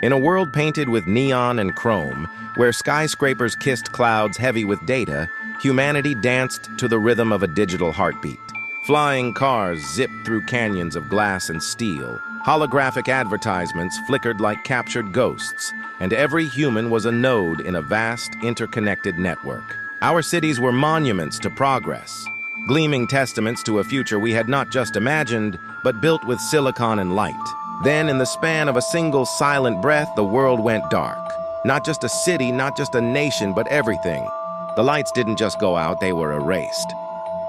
In a world painted with neon and chrome, where skyscrapers kissed clouds heavy with data, humanity danced to the rhythm of a digital heartbeat. Flying cars zipped through canyons of glass and steel. Holographic advertisements flickered like captured ghosts, and every human was a node in a vast, interconnected network. Our cities were monuments to progress, gleaming testaments to a future we had not just imagined, but built with silicon and light. Then, in the span of a single silent breath, the world went dark. Not just a city, not just a nation, but everything. The lights didn't just go out, they were erased.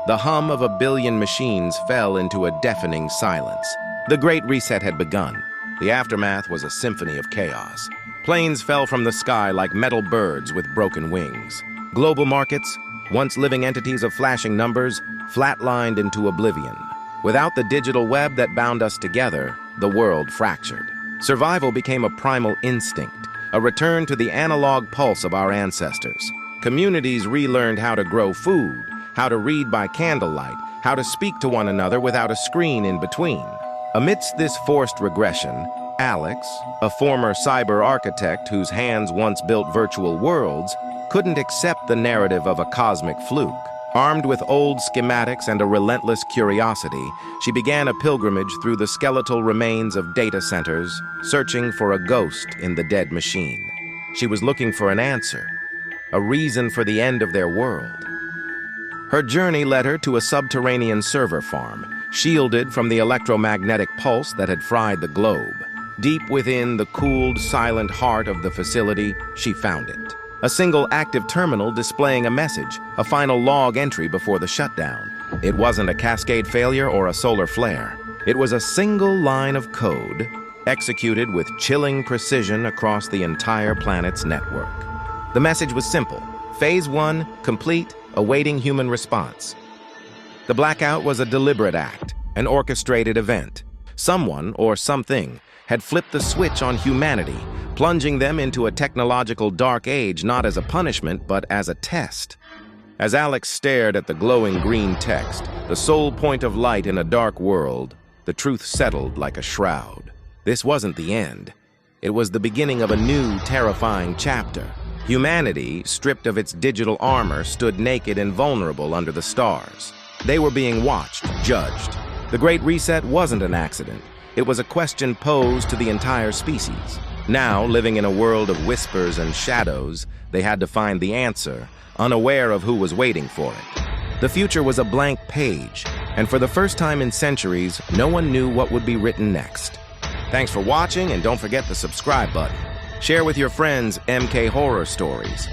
The hum of a billion machines fell into a deafening silence. The Great Reset had begun. The aftermath was a symphony of chaos. Planes fell from the sky like metal birds with broken wings. Global markets, once living entities of flashing numbers, flatlined into oblivion. Without the digital web that bound us together, the world fractured. Survival became a primal instinct, a return to the analog pulse of our ancestors. Communities relearned how to grow food, how to read by candlelight, how to speak to one another without a screen in between. Amidst this forced regression, Alex, a former cyber architect whose hands once built virtual worlds, couldn't accept the narrative of a cosmic fluke. Armed with old schematics and a relentless curiosity, she began a pilgrimage through the skeletal remains of data centers, searching for a ghost in the dead machine. She was looking for an answer, a reason for the end of their world. Her journey led her to a subterranean server farm, shielded from the electromagnetic pulse that had fried the globe. Deep within the cooled, silent heart of the facility, she found it. A single active terminal displaying a message, a final log entry before the shutdown. It wasn't a cascade failure or a solar flare. It was a single line of code, executed with chilling precision across the entire planet's network. The message was simple. Phase 1, complete, awaiting human response. The blackout was a deliberate act, an orchestrated event. Someone, or something, had flipped the switch on humanity, plunging them into a technological dark age not as a punishment, but as a test. As Alex stared at the glowing green text, the sole point of light in a dark world, the truth settled like a shroud. This wasn't the end. It was the beginning of a new, terrifying chapter. Humanity, stripped of its digital armor, stood naked and vulnerable under the stars. They were being watched, judged. The Great Reset wasn't an accident. It was a question posed to the entire species. Now, living in a world of whispers and shadows, they had to find the answer, unaware of who was waiting for it. The future was a blank page, and for the first time in centuries, no one knew what would be written next. Thanks for watching, and don't forget the subscribe button. Share with your friends MK Horror Stories.